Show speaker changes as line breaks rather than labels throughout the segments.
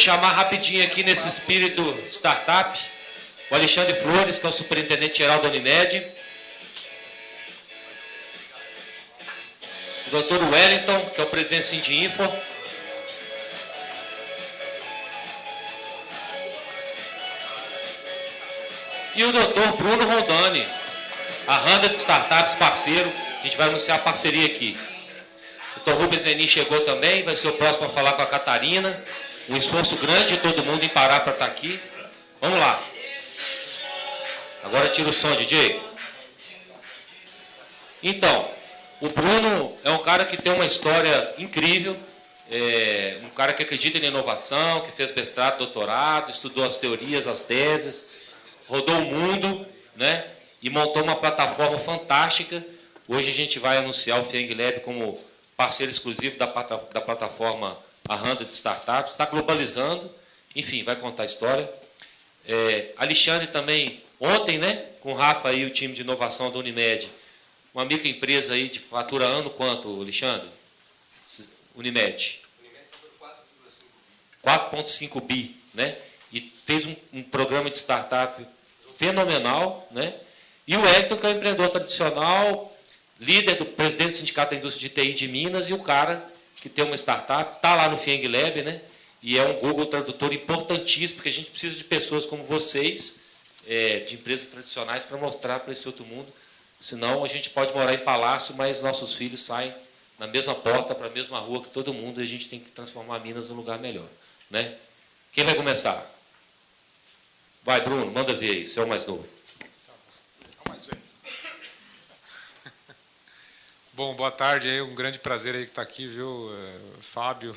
chamar rapidinho aqui nesse espírito startup o Alexandre Flores, que é o superintendente-geral da Unimed, o Dr. Wellington, que é o presidente Sindinfo, e o Dr. Bruno Rondani, a 100 Startups parceiro. A gente vai anunciar a parceria aqui. O Dr. Rubens Menin chegou também, vai ser o próximo a falar com a Catarina. Um esforço grande de todo mundo em parar para estar aqui. Vamos lá. Agora tira o som, DJ. Então, o Bruno é um cara que tem uma história incrível. Um cara que acredita em inovação, que fez mestrado, doutorado, estudou as teorias, as teses, rodou o mundo, né? E montou uma plataforma fantástica. Hoje a gente vai anunciar o FIENG Lab como parceiro exclusivo da plataforma a 100 Startups. Está globalizando, enfim, vai contar a história. Alexandre também, ontem, né, com o Rafa aí, o time de inovação da Unimed, uma microempresa aí de fatura ano quanto, Alexandre? Unimed? 4,5 bi, né? E fez um programa de startup fenomenal, né? E o Wellington, que é um empreendedor tradicional, líder do presidente do Sindicato da Indústria de TI de Minas, e o cara que tem uma startup, está lá no FIENG Lab, né? E é um Google Tradutor importantíssimo, porque a gente precisa de pessoas como vocês, de empresas tradicionais, para mostrar para esse outro mundo. Senão a gente pode morar em palácio, mas nossos filhos saem na mesma porta, para a mesma rua que todo mundo, e a gente tem que transformar Minas num lugar melhor, né? Quem vai começar? Vai, Bruno, manda ver aí, você é o mais novo.
Bom, boa tarde, aí, um grande prazer aí que está aqui, viu, Fábio,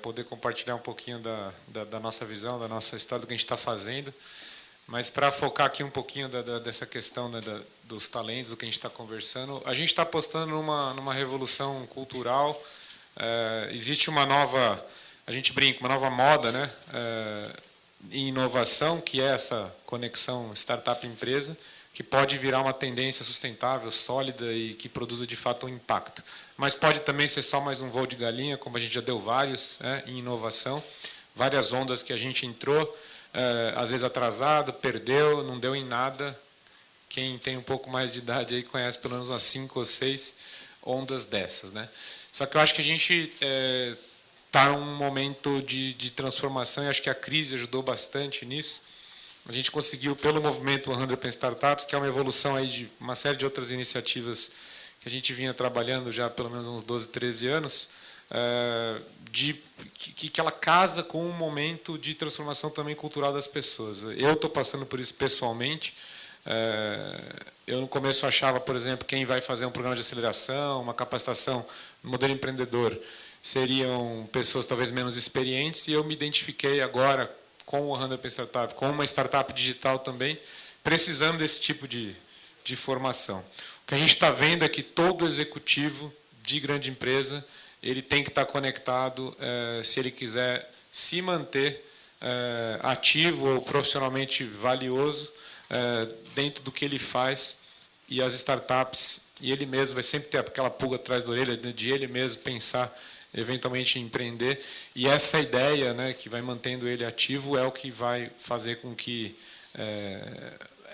poder compartilhar um pouquinho da nossa visão, da nossa história, do que a gente está fazendo, mas para focar aqui um pouquinho dessa questão, né, dos talentos, do que a gente está conversando, a gente está apostando numa revolução cultural, existe uma nova, a gente brinca, uma nova moda, né, em inovação, que é essa conexão startup-empresa, que pode virar uma tendência sustentável, sólida e que produza de fato um impacto. Mas pode também ser só mais um voo de galinha, como a gente já deu vários, em inovação, várias ondas que a gente entrou, às vezes atrasado, perdeu, não deu em nada. Quem tem um pouco mais de idade aí conhece pelo menos umas 5 ou 6 ondas dessas, né? Só que eu acho que a gente está num momento de transformação, e acho que a crise ajudou bastante nisso. A gente conseguiu, pelo movimento 100 Open Startups, que é uma evolução aí de uma série de outras iniciativas que a gente vinha trabalhando já há pelo menos uns 12, 13 anos, que ela casa com um momento de transformação também cultural das pessoas. Eu estou passando por isso pessoalmente. Eu no começo achava, por exemplo, quem vai fazer um programa de aceleração, uma capacitação no modelo empreendedor, seriam pessoas talvez menos experientes, e eu me identifiquei agora com o 100 Open Startup, com uma startup digital também, precisando desse tipo de formação. O que a gente está vendo é que todo executivo de grande empresa, ele tem que estar conectado, se ele quiser se manter ativo ou profissionalmente valioso dentro do que ele faz, e as startups, e ele mesmo vai sempre ter aquela pulga atrás da orelha de ele mesmo pensar eventualmente empreender, e essa ideia, né, que vai mantendo ele ativo, é o que vai fazer com que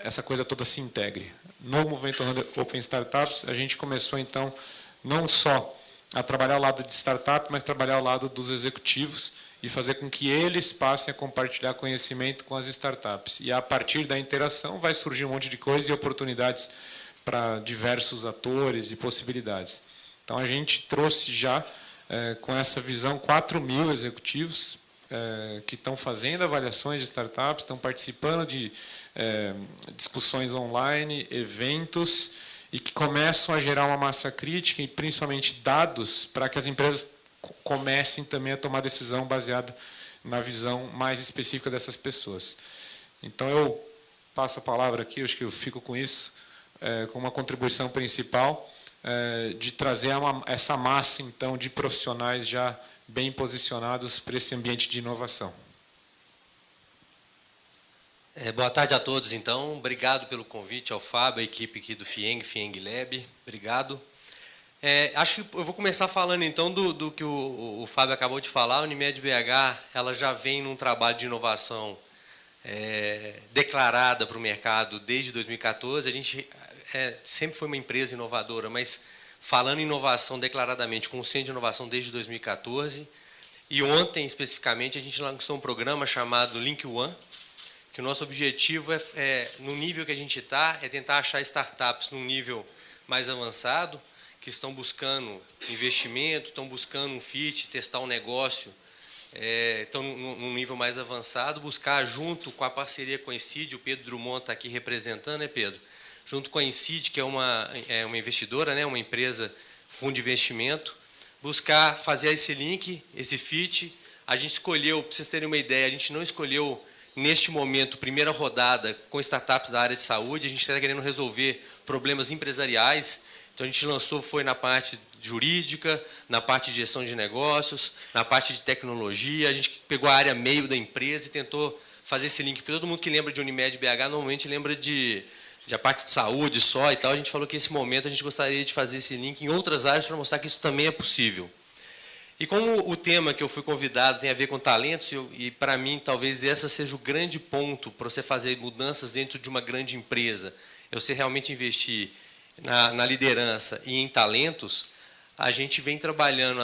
essa coisa toda se integre. No movimento Open Startups, a gente começou então não só a trabalhar ao lado de startup, mas trabalhar ao lado dos executivos e fazer com que eles passem a compartilhar conhecimento com as startups. E a partir da interação vai surgir um monte de coisa e oportunidades para diversos atores e possibilidades. Então a gente trouxe já com essa visão 4.000 executivos que estão fazendo avaliações de startups, estão participando de discussões online, eventos, e que começam a gerar uma massa crítica e principalmente dados para que as empresas comecem também a tomar decisão baseada na visão mais específica dessas pessoas. Então eu passo a palavra aqui, eu acho que eu fico com isso, com uma contribuição principal, de trazer essa massa, então, de profissionais já bem posicionados para esse ambiente de inovação.
Boa tarde a todos, então. Obrigado pelo convite ao Fábio, a equipe aqui do FIENG Lab. Obrigado. Acho que eu vou começar falando então do que o Fábio acabou de falar. A Unimed BH ela já vem num trabalho de inovação declarada para o mercado desde 2014. A gente sempre foi uma empresa inovadora, mas falando em inovação declaradamente, com o Centro de Inovação desde 2014. E ontem, especificamente, a gente lançou um programa chamado Link One, que o nosso objetivo no nível que a gente está, é tentar achar startups num nível mais avançado, que estão buscando investimento, estão buscando um fit, testar um negócio, estão num nível mais avançado, buscar junto com a parceria com a Incid, o Pedro Drummond está aqui representando, né, Pedro? Junto com a Incid, que é uma investidora, né, uma empresa, fundo de investimento, buscar fazer esse link, esse fit. A gente escolheu, para vocês terem uma ideia, a gente não escolheu, neste momento, primeira rodada com startups da área de saúde, a gente está querendo resolver problemas empresariais. Então, a gente lançou, foi na parte jurídica, na parte de gestão de negócios, na parte de tecnologia. A gente pegou a área meio da empresa e tentou fazer esse link. Porque todo mundo que lembra de Unimed BH, normalmente lembra de a parte de saúde só e tal. A gente falou que, nesse momento, a gente gostaria de fazer esse link em outras áreas para mostrar que isso também é possível. E como o tema que eu fui convidado tem a ver com talentos, e para mim, talvez esse seja o grande ponto para você fazer mudanças dentro de uma grande empresa, é você realmente investir na liderança e em talentos. A gente vem trabalhando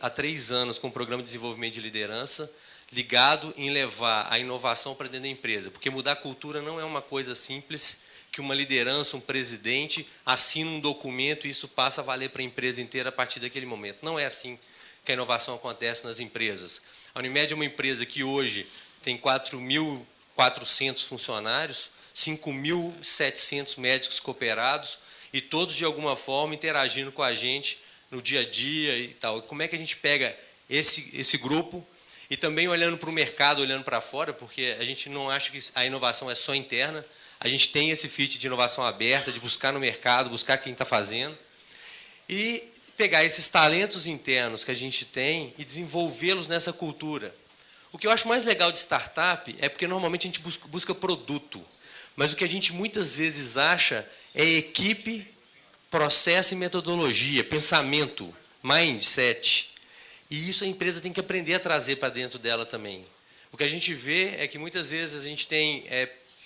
há 3 anos com um programa de desenvolvimento de liderança ligado em levar a inovação para dentro da empresa, porque mudar a cultura não é uma coisa simples, que uma liderança, um presidente, assina um documento e isso passa a valer para a empresa inteira a partir daquele momento. Não é assim que a inovação acontece nas empresas. A Unimed é uma empresa que hoje tem 4.400 funcionários, 5.700 médicos cooperados, e todos, de alguma forma, interagindo com a gente no dia a dia e tal. Como é que a gente pega esse grupo e também olhando para o mercado, olhando para fora, porque a gente não acha que a inovação é só interna, a gente tem esse fit de inovação aberta, de buscar no mercado, buscar quem está fazendo, e pegar esses talentos internos que a gente tem e desenvolvê-los nessa cultura. O que eu acho mais legal de startup é porque, normalmente, a gente busca produto, mas o que a gente muitas vezes acha é equipe, processo e metodologia, pensamento, mindset. E isso a empresa tem que aprender a trazer para dentro dela também. O que a gente vê é que muitas vezes a gente tem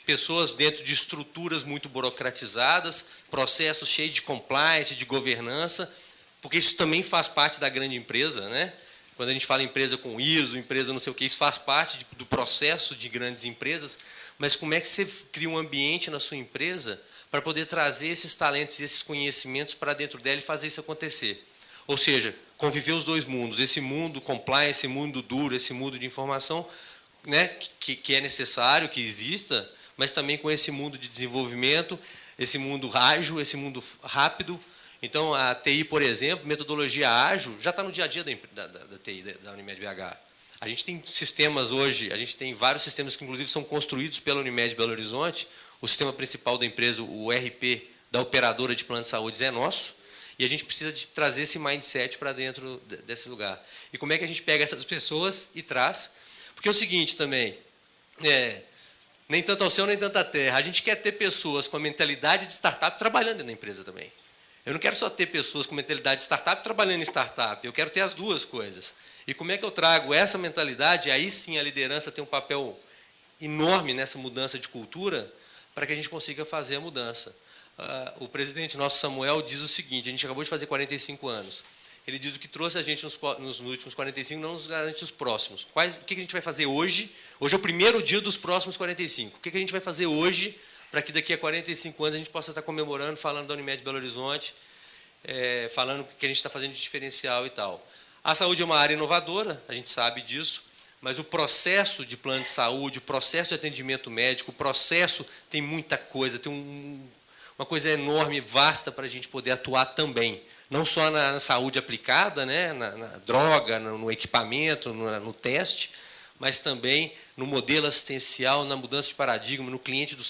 pessoas dentro de estruturas muito burocratizadas, processos cheios de compliance, de governança, porque isso também faz parte da grande empresa, né? Quando a gente fala empresa com ISO, empresa não sei o que, isso faz parte do processo de grandes empresas, mas como é que você cria um ambiente na sua empresa para poder trazer esses talentos e esses conhecimentos para dentro dela e fazer isso acontecer? Ou seja, conviver os dois mundos, esse mundo compliance, esse mundo duro, esse mundo de informação, né, que é necessário que exista, mas também com esse mundo de desenvolvimento, esse mundo ágil, esse mundo rápido. Então, a TI, por exemplo, metodologia ágil, já está no dia a dia da TI, da Unimed BH. A gente tem sistemas hoje, a gente tem vários sistemas que, inclusive, são construídos pela Unimed Belo Horizonte. O sistema principal da empresa, o ERP da operadora de plano de saúde, é nosso. E a gente precisa de trazer esse mindset para dentro desse lugar. E como é que a gente pega essas pessoas e traz? Porque é o seguinte também, nem tanto ao céu, nem tanto à terra. A gente quer ter pessoas com a mentalidade de startup trabalhando dentro da empresa também. Eu não quero só ter pessoas com mentalidade de startup trabalhando em startup, eu quero ter as duas coisas. E como é que eu trago essa mentalidade? Aí sim a liderança tem um papel enorme nessa mudança de cultura para que a gente consiga fazer a mudança. O presidente nosso, Samuel, diz o seguinte, a gente acabou de fazer 45 anos. Ele diz o que trouxe a gente nos últimos 45 não nos garante os próximos. O que a gente vai fazer hoje? Hoje é o primeiro dia dos próximos 45. O que a gente vai fazer hoje para que daqui a 45 anos a gente possa estar comemorando, falando da Unimed Belo Horizonte, falando o que a gente está fazendo de diferencial e tal. A saúde é uma área inovadora, a gente sabe disso, mas o processo de plano de saúde, o processo de atendimento médico, o processo tem muita coisa, tem uma coisa enorme, vasta para a gente poder atuar também. Não só na saúde aplicada, né, na droga, no equipamento, no teste, mas também no modelo assistencial, na mudança de paradigma, no cliente no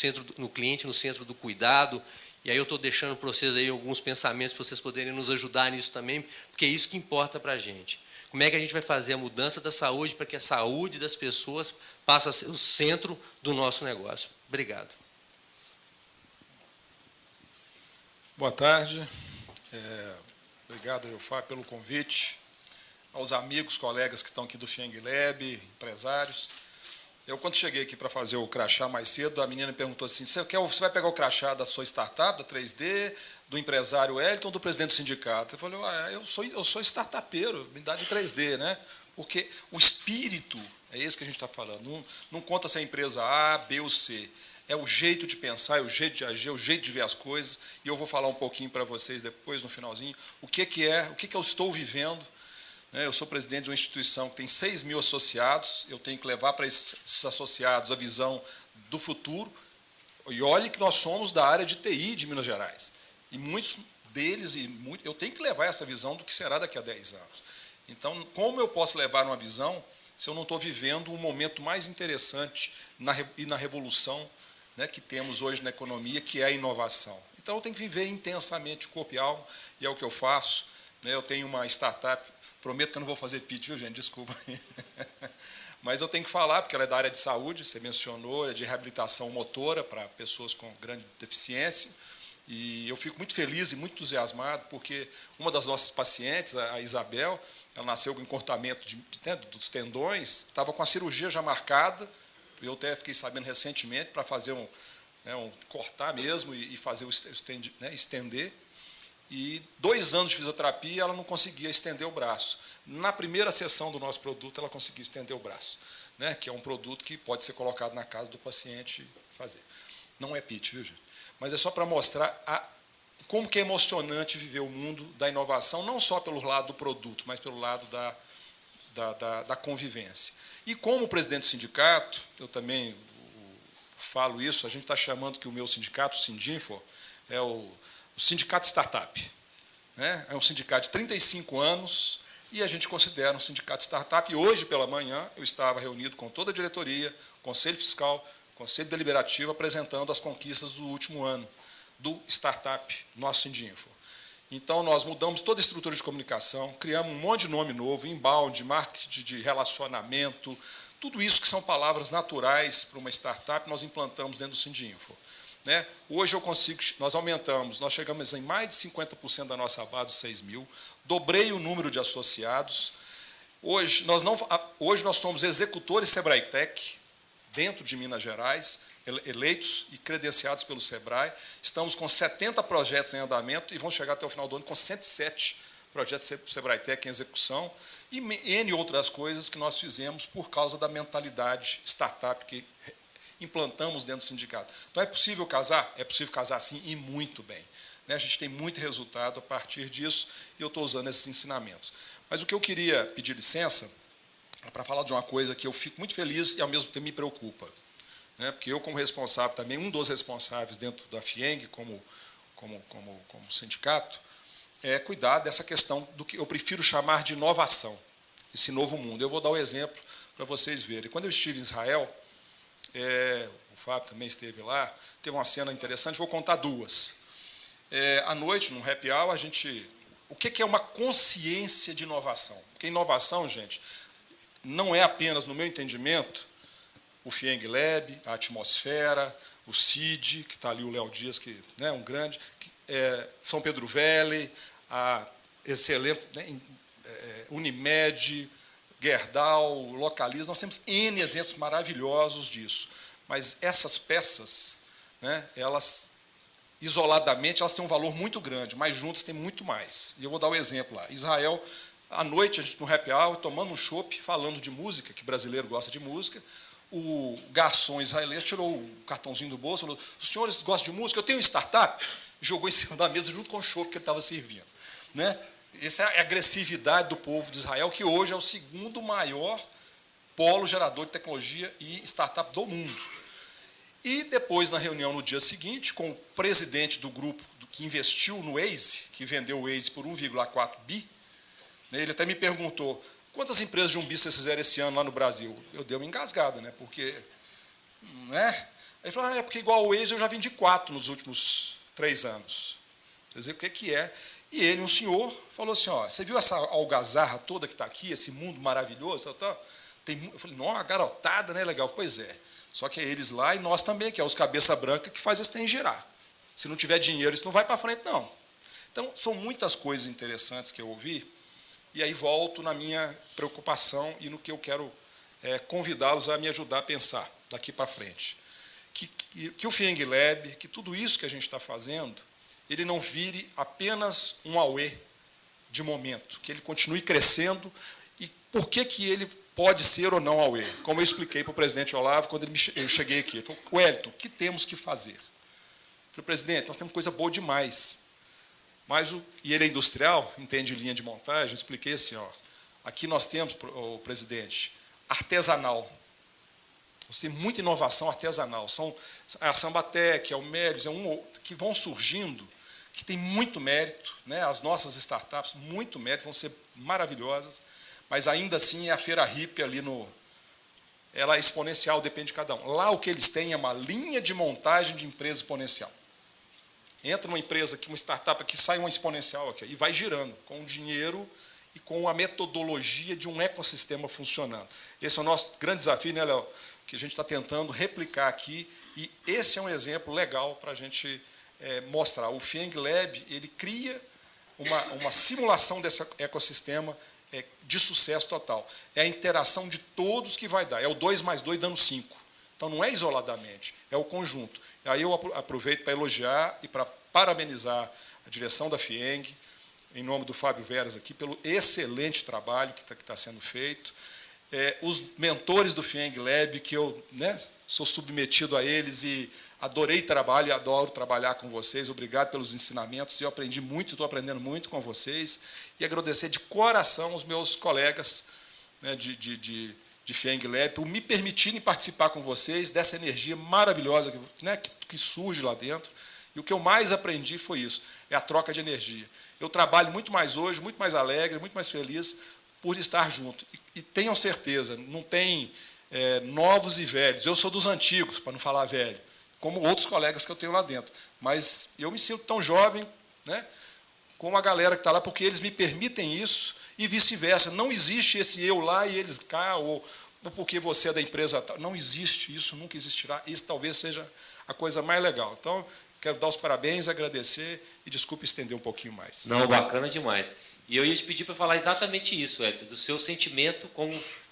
centro do cuidado. E aí eu estou deixando para vocês aí alguns pensamentos para vocês poderem nos ajudar nisso também, porque é isso que importa para a gente. Como é que a gente vai fazer a mudança da saúde para que a saúde das pessoas passe a ser o centro do nosso negócio? Obrigado.
Boa tarde. Obrigado, Eufá, pelo convite. Aos amigos, colegas que estão aqui do FIENG Lab, empresários. Eu, quando cheguei aqui para fazer o crachá mais cedo, a menina me perguntou assim, você vai pegar o crachá da sua startup, da 3D, do empresário Wellington ou do presidente do sindicato? Eu falei, eu sou startupeiro, me dá de 3D, né? Porque o espírito, é esse que a gente está falando, não conta se é empresa A, B ou C. É o jeito de pensar, é o jeito de agir, é o jeito de ver as coisas, e eu vou falar um pouquinho para vocês depois, no finalzinho, o que eu estou vivendo. Eu sou presidente de uma instituição que tem 6 mil associados, eu tenho que levar para esses associados a visão do futuro, e olhe que nós somos da área de TI de Minas Gerais, e muitos deles, eu tenho que levar essa visão do que será daqui a 10 anos. Então, como eu posso levar uma visão se eu não estou vivendo um momento mais interessante na revolução, né, que temos hoje na economia, que é a inovação? Então, eu tenho que viver intensamente corpo e alma, e é o que eu faço. Eu tenho uma startup. Prometo que eu não vou fazer pitch, viu, gente? Desculpa. Mas eu tenho que falar, porque ela é da área de saúde, você mencionou, é de reabilitação motora para pessoas com grande deficiência. E eu fico muito feliz e muito entusiasmado, porque uma das nossas pacientes, a Isabel, ela nasceu com encurtamento dos tendões, estava com a cirurgia já marcada, eu até fiquei sabendo recentemente, para fazer cortar mesmo e fazer estender. E 2 anos de fisioterapia, ela não conseguia estender o braço. Na primeira sessão do nosso produto, ela conseguiu estender o braço, né? Que é um produto que pode ser colocado na casa do paciente e fazer. Não é pitch, viu, gente? Mas é só para mostrar como que é emocionante viver o mundo da inovação, não só pelo lado do produto, mas pelo lado da convivência. E como presidente do sindicato, eu também falo isso, a gente está chamando que o meu sindicato, o Sindinfo, é o sindicato startup, né? É um sindicato de 35 anos e a gente considera um sindicato startup. E hoje, pela manhã, eu estava reunido com toda a diretoria, Conselho Fiscal, Conselho Deliberativo, apresentando as conquistas do último ano do startup, nosso Sindinfo. Então, nós mudamos toda a estrutura de comunicação, criamos um monte de nome novo, inbound, marketing de relacionamento, tudo isso que são palavras naturais para uma startup, nós implantamos dentro do Sindinfo. Hoje nós chegamos em mais de 50% da nossa base, dos 6 mil, dobrei o número de associados. Hoje nós somos executores Sebrae Tech, dentro de Minas Gerais, eleitos e credenciados pelo Sebrae. Estamos com 70 projetos em andamento e vamos chegar até o final do ano com 107 projetos Sebrae Tech em execução e N outras coisas que nós fizemos por causa da mentalidade startup que implantamos dentro do sindicato. Então, é possível casar? É possível casar, sim, e muito bem. A gente tem muito resultado a partir disso e eu estou usando esses ensinamentos. Mas o que eu queria pedir licença é para falar de uma coisa que eu fico muito feliz e, ao mesmo tempo, me preocupa. Porque eu, como responsável também, um dos responsáveis dentro da FIENG, como sindicato, é cuidar dessa questão do que eu prefiro chamar de inovação, esse novo mundo. Eu vou dar um exemplo para vocês verem. Quando eu estive em Israel, o Fábio também esteve lá, teve uma cena interessante, vou contar 2. À noite, no happy hour, o que é uma consciência de inovação? Porque inovação, gente, não é apenas, no meu entendimento, o FIENG Lab, a atmosfera, o CID, que está ali o Léo Dias, que é um grande, São Pedro Valley, a excelente Unimed, Gerdau, Localiza, nós temos N exemplos maravilhosos disso. Mas essas peças, elas, isoladamente, elas têm um valor muito grande, mas juntas têm muito mais. E eu vou dar um exemplo lá. Israel, à noite, a gente no happy hour, tomando um chopp, falando de música, que brasileiro gosta de música, o garçom israelense tirou o cartãozinho do bolso e falou, os senhores gostam de música? Eu tenho uma startup. E jogou em cima da mesa junto com o chopp que ele estava servindo. Essa é a agressividade do povo de Israel, que hoje é o 2º maior polo gerador de tecnologia e startup do mundo. E depois, na reunião no dia seguinte, com o presidente do grupo que investiu no Waze, que vendeu o Waze por 1,4 bi, ele até me perguntou, quantas empresas de 1 bi vocês fizeram esse ano lá no Brasil? Eu dei uma engasgada, porque... Aí ele falou, porque igual o Waze eu já vendi 4 nos últimos 3 anos. Quer dizer, o que é? E ele, um senhor, falou assim, você viu essa algazarra toda que está aqui, esse mundo maravilhoso? Eu falei, não, a garotada, né, legal. Pois é. Só que é eles lá e nós também, que é os cabeça branca, que faz esse trem girar. Se não tiver dinheiro, isso não vai para frente, não. Então, são muitas coisas interessantes que eu ouvi, e aí volto na minha preocupação e no que eu quero convidá-los a me ajudar a pensar daqui para frente. Que o FIENG Lab, que tudo isso que a gente está fazendo, ele não vire apenas um AUE de momento, que ele continue crescendo. E por que ele pode ser ou não AUE? Como eu expliquei para o presidente Olavo quando eu cheguei aqui. Ele falou: Wellington, o que temos que fazer? Eu falei: presidente, nós temos coisa boa demais. E ele é industrial, entende linha de montagem, eu expliquei assim, aqui nós temos, o presidente, artesanal. Nós temos muita inovação artesanal. São a Sambatec, o Melios, que vão surgindo, que tem muito mérito, né? As nossas startups, muito mérito, vão ser maravilhosas, mas ainda assim é a Feira RIP ali ela é exponencial, depende de cada um. Lá o que eles têm é uma linha de montagem de empresa exponencial. Entra uma empresa aqui, uma startup aqui, sai uma exponencial aqui, e vai girando, com o dinheiro e com a metodologia de um ecossistema funcionando. Esse é o nosso grande desafio, né, Léo? Que a gente está tentando replicar aqui, e esse é um exemplo legal para a gente mostrar. O FIENG Lab, ele cria uma simulação desse ecossistema de sucesso total. É a interação de todos que vai dar. É o 2 mais 2 dando 5. Então, não é isoladamente, é o conjunto. Aí eu aproveito para elogiar e para parabenizar a direção da FIENG, em nome do Fábio Veras aqui, pelo excelente trabalho que está sendo feito. Os mentores do FIENG Lab, que eu sou submetido a eles e adorei trabalho e adoro trabalhar com vocês. Obrigado pelos ensinamentos. Eu aprendi muito, estou aprendendo muito com vocês. E agradecer de coração os meus colegas, né, de FIENG Lab, por me permitirem participar com vocês dessa energia maravilhosa que surge lá dentro. E o que eu mais aprendi foi isso, é a troca de energia. Eu trabalho muito mais hoje, muito mais alegre, muito mais feliz por estar junto. E tenham certeza, não tem novos e velhos. Eu sou dos antigos, para não falar velho, como outros colegas que eu tenho lá dentro. Mas eu me sinto tão jovem, né, como a galera que está lá, porque eles me permitem isso, e vice-versa. Não existe esse eu lá e eles cá, ou porque você é da empresa tal. Não existe isso, nunca existirá. Isso talvez seja a coisa mais legal. Então, quero dar os parabéns, agradecer e, desculpe, estender um pouquinho mais.
Não, bacana demais. E eu ia te pedir para falar exatamente isso, Wellington, do seu sentimento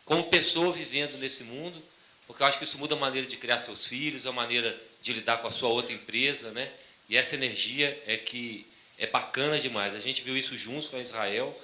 como pessoa vivendo nesse mundo, porque eu acho que isso muda a maneira de criar seus filhos, a maneira de lidar com a sua outra empresa, né? E essa energia que é bacana demais. A gente viu isso juntos com a Israel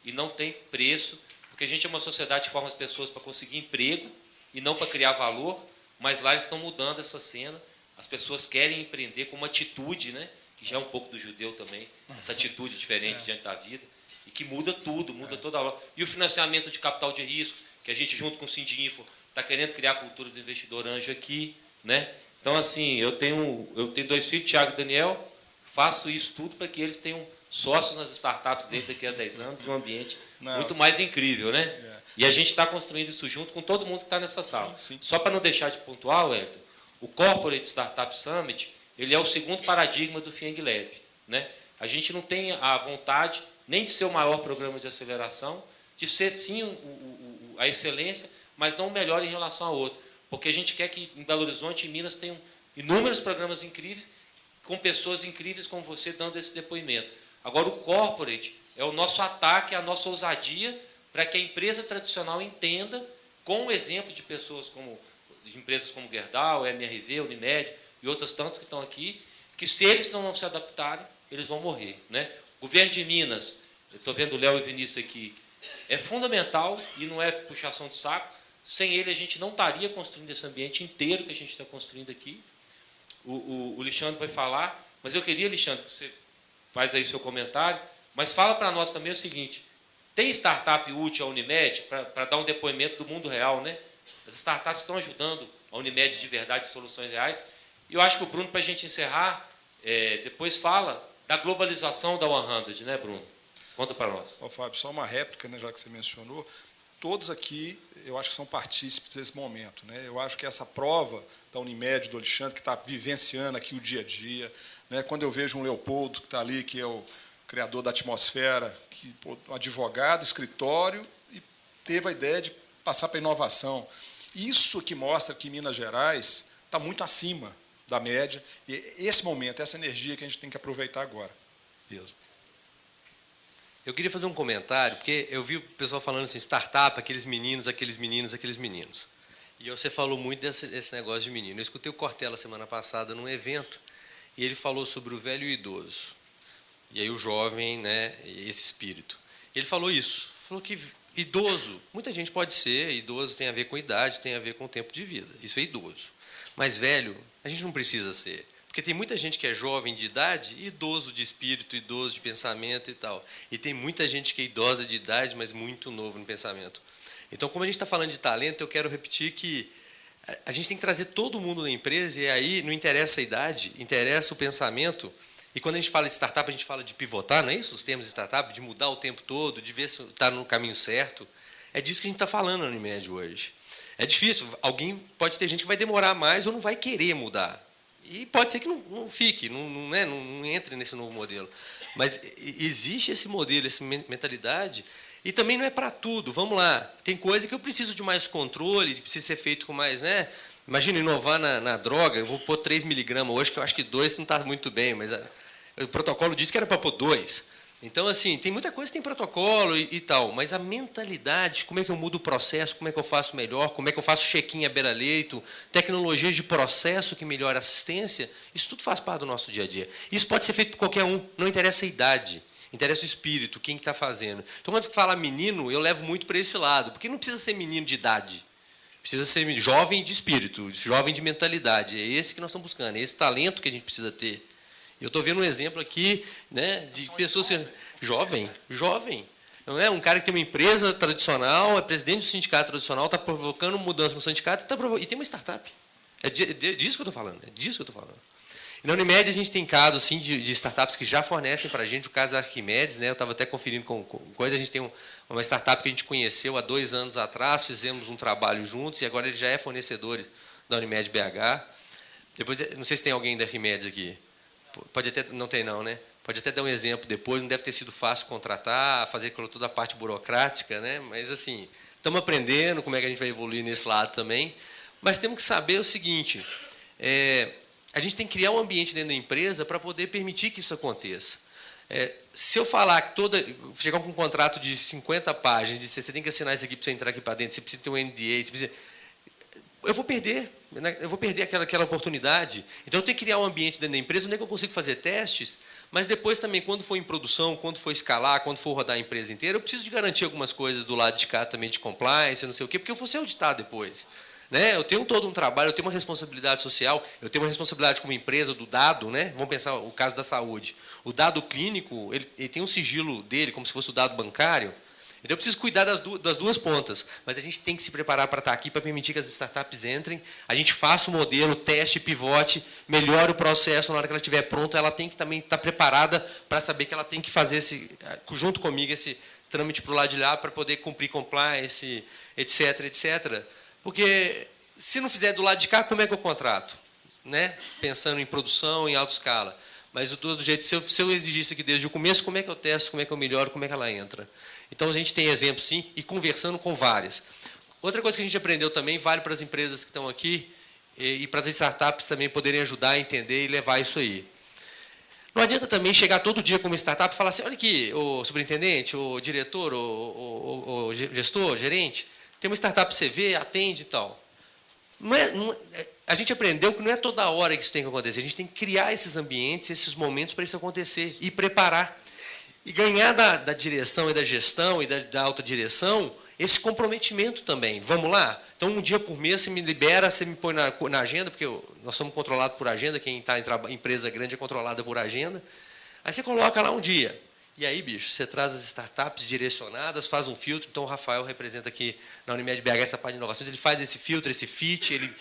e não tem preço, porque a gente é uma sociedade que forma as pessoas para conseguir emprego e não para criar valor, mas lá eles estão mudando essa cena. As pessoas querem empreender com uma atitude, né? Que já é um pouco do judeu também, essa atitude diferente diante da vida, e que muda tudo, muda toda a hora. E o financiamento de capital de risco, que a gente, junto com o Sindinfo, está querendo criar a cultura do investidor anjo aqui, né? Então, assim, eu tenho 2 filhos, Thiago e Daniel, faço isso tudo para que eles tenham sócios nas startups deles daqui a 10 anos, um ambiente muito mais incrível, né? E a gente está construindo isso junto com todo mundo que está nessa sala.
Sim.
Só para não deixar de pontuar, Wellington, o Corporate Startup Summit, ele é o segundo paradigma do FIENG Lab, né? A gente não tem a vontade nem de ser o maior programa de aceleração, de ser, sim, a excelência, mas não o melhor em relação ao outro. Porque a gente quer que em Belo Horizonte e Minas tenham inúmeros programas incríveis, com pessoas incríveis como você dando esse depoimento. Agora, o Corporate é o nosso ataque, a nossa ousadia, para que a empresa tradicional entenda, com o exemplo de pessoas de empresas como Gerdau, MRV, Unimed e outras tantas que estão aqui, que se eles não se adaptarem, eles vão morrer, né? O governo de Minas, eu estou vendo o Léo e o Vinícius aqui, é fundamental e não é puxação de saco. Sem ele, a gente não estaria construindo esse ambiente inteiro que a gente está construindo aqui. O Alexandre vai falar, mas eu queria, Alexandre, que você faz aí o seu comentário, mas fala para nós também o seguinte: tem startup útil à Unimed para dar um depoimento do mundo real, né? As startups estão ajudando a Unimed de verdade, soluções reais. E eu acho que o Bruno, para a gente encerrar, depois fala da globalização da 100, né, Bruno? Conta para nós.
Fábio, só uma réplica, né, já que você mencionou. Todos aqui, eu acho que são partícipes desse momento, né? Eu acho que essa prova da Unimed, do Alexandre, que está vivenciando aqui o dia a dia, né? Quando eu vejo um Leopoldo que está ali, que é o criador da Atmosfera, um advogado, escritório, e teve a ideia de passar para a inovação. Isso que mostra que Minas Gerais está muito acima da média, e esse momento, essa energia que a gente tem que aproveitar agora mesmo.
Eu queria fazer um comentário, porque eu vi o pessoal falando assim, startup, aqueles meninos, aqueles meninos, aqueles meninos. E você falou muito desse negócio de menino. Eu escutei o Cortella semana passada num evento, e ele falou sobre o velho e o idoso. E aí o jovem, né, esse espírito. Ele falou isso, falou que idoso, muita gente pode ser, idoso tem a ver com idade, tem a ver com o tempo de vida. Isso é idoso. Mas velho, a gente não precisa ser. Porque tem muita gente que é jovem de idade e idoso de espírito, idoso de pensamento e tal. E tem muita gente que é idosa de idade, mas muito novo no pensamento. Então, como a gente está falando de talento, eu quero repetir que a gente tem que trazer todo mundo na empresa, e aí não interessa a idade, interessa o pensamento. E quando a gente fala de startup, a gente fala de pivotar, não é isso? Os termos de startup, de mudar o tempo todo, de ver se está no caminho certo. É disso que a gente está falando na Unimed hoje. É difícil, pode ter gente que vai demorar mais ou não vai querer mudar. E pode ser que não fique, não entre nesse novo modelo. Mas existe esse modelo, essa mentalidade, e também não é para tudo. Vamos lá, tem coisa que eu preciso de mais controle, precisa ser feito com mais, né? Imagina inovar na droga, eu vou pôr 3 miligramas hoje, que eu acho que 2 não está muito bem, mas o protocolo disse que era para pôr 2. Então, assim, tem muita coisa que tem protocolo e tal, mas a mentalidade, como é que eu mudo o processo, como é que eu faço melhor, como é que eu faço check-in à beira-leito, tecnologias de processo que melhora a assistência, isso tudo faz parte do nosso dia a dia. Isso pode ser feito por qualquer um, não interessa a idade, interessa o espírito, quem está fazendo. Então, quando você fala menino, eu levo muito para esse lado, porque não precisa ser menino de idade, precisa ser jovem de espírito, jovem de mentalidade, é esse que nós estamos buscando, é esse talento que a gente precisa ter. Eu estou vendo um exemplo aqui, né, de pessoas jovem, não é um cara que tem uma empresa tradicional, é presidente do sindicato tradicional, está provocando mudança no sindicato e tem uma startup. É disso que eu estou falando, E na Unimed a gente tem casos assim, de startups que já fornecem para a gente, o caso da Arquimedes, né, eu estava até conferindo com coisa, a gente tem uma startup que a gente conheceu há 2 anos atrás, fizemos um trabalho juntos e agora ele já é fornecedor da Unimed BH. Depois, não sei se tem alguém da Arquimedes aqui. Pode até, não tem não, né? Pode até dar um exemplo depois, não deve ter sido fácil contratar, fazer toda a parte burocrática, né? Mas assim, estamos aprendendo como é que a gente vai evoluir nesse lado também. Mas temos que saber o seguinte, a gente tem que criar um ambiente dentro da empresa para poder permitir que isso aconteça. Se eu falar que chegar com um contrato de 50 páginas, de você tem que assinar isso aqui para você entrar aqui para dentro, você precisa ter um NDA, eu vou perder aquela oportunidade. Então, eu tenho que criar um ambiente dentro da empresa onde é que eu consigo fazer testes, mas depois também, quando for em produção, quando for escalar, quando for rodar a empresa inteira, eu preciso de garantir algumas coisas do lado de cá também de compliance, não sei o quê, porque eu vou ser auditado depois. Né? Eu tenho todo um trabalho, eu tenho uma responsabilidade social, eu tenho uma responsabilidade como empresa do dado, né? Vamos pensar o caso da saúde. O dado clínico, ele tem um sigilo dele, como se fosse o dado bancário. Então, eu preciso cuidar das duas pontas, mas a gente tem que se preparar para estar aqui, para permitir que as startups entrem, a gente faça o modelo, teste, pivote, melhore o processo, na hora que ela estiver pronta, ela tem que também estar preparada para saber que ela tem que fazer, junto comigo, esse trâmite para o lado de lá, para poder cumprir compliance, etc, etc. Porque, se não fizer do lado de cá, como é que eu contrato? Né? Pensando em produção, em alta escala. Mas, de todo jeito, se eu exigir isso aqui desde o começo, como é que eu testo, como é que eu melhoro, como é que ela entra? Então, a gente tem exemplos, sim, e conversando com várias. Outra coisa que a gente aprendeu também, vale para as empresas que estão aqui e para as startups também poderem ajudar a entender e levar isso aí. Não adianta também chegar todo dia com uma startup e falar assim, olha aqui, o superintendente, o diretor, o gestor, gerente, tem uma startup CV, atende e tal. A gente aprendeu que não é toda hora que isso tem que acontecer, a gente tem que criar esses ambientes, esses momentos para isso acontecer e preparar. E ganhar da direção e da gestão e da alta direção esse comprometimento também. Vamos lá? Então, um dia por mês você me libera, você me põe na agenda, porque nós somos controlados por agenda, quem está em empresa grande é controlada por agenda. Aí você coloca lá um dia. E aí, bicho, você traz as startups direcionadas, faz um filtro. Então, o Rafael representa aqui na Unimed BH essa parte de inovações, ele faz esse filtro, esse fit.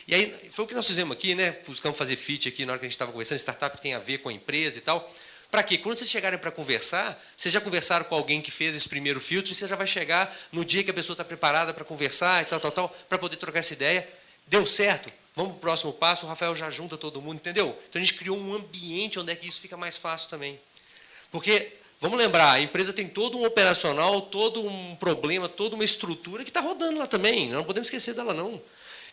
E aí, foi o que nós fizemos aqui, né? Buscamos fazer fit aqui na hora que a gente estava conversando, startup que tem a ver com a empresa e tal. Para quê? Quando vocês chegarem para conversar, vocês já conversaram com alguém que fez esse primeiro filtro, e você já vai chegar no dia que a pessoa está preparada para conversar e tal, para poder trocar essa ideia. Deu certo? Vamos para o próximo passo, o Rafael já junta todo mundo, entendeu? Então, a gente criou um ambiente onde é que isso fica mais fácil também. Porque, vamos lembrar, a empresa tem todo um operacional, todo um problema, toda uma estrutura que está rodando lá também. Não podemos esquecer dela, não.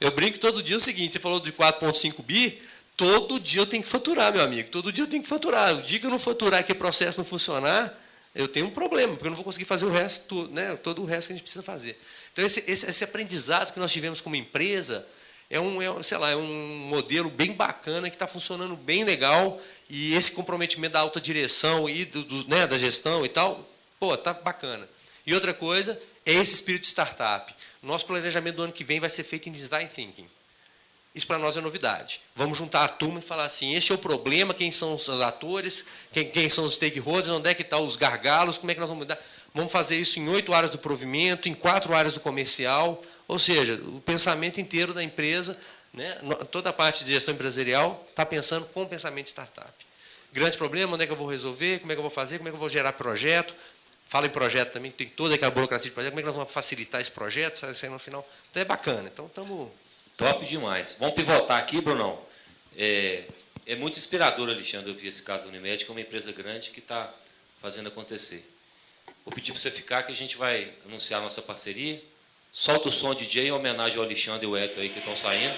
Eu brinco todo dia o seguinte, você falou de 4,5 bi, todo dia eu tenho que faturar, meu amigo. Todo dia eu tenho que faturar. O dia que eu não faturar, que o processo não funcionar, eu tenho um problema, porque eu não vou conseguir fazer o resto, né, todo o resto que a gente precisa fazer. Então, esse aprendizado que nós tivemos como empresa é um modelo bem bacana, que está funcionando bem legal, e esse comprometimento da alta direção e né, da gestão e tal, pô, tá bacana. E outra coisa é esse espírito de startup. Nosso planejamento do ano que vem vai ser feito em design thinking. Isso para nós é novidade. Vamos juntar a turma e falar assim, este é o problema, quem são os atores, quem são os stakeholders, onde é que estão os gargalos, como é que nós vamos mudar. Vamos fazer isso em 8 áreas do provimento, em 4 áreas do comercial, ou seja, o pensamento inteiro da empresa, né, toda a parte de gestão empresarial está pensando com o pensamento de startup. Grande problema, onde é que eu vou resolver, como é que eu vou fazer, como é que eu vou gerar projeto. Fala em projeto também, tem toda aquela burocracia de projeto, como é que nós vamos facilitar esse projeto, isso aí no final. Então é bacana. Então estamos...
Top demais. Vamos pivotar aqui, Brunão. É muito inspirador, Alexandre, eu vi esse caso da Unimed, que é uma empresa grande que está fazendo acontecer. Vou pedir para você ficar, que a gente vai anunciar a nossa parceria. Solta o som, DJ, em homenagem ao Alexandre e o Eto aí que estão saindo.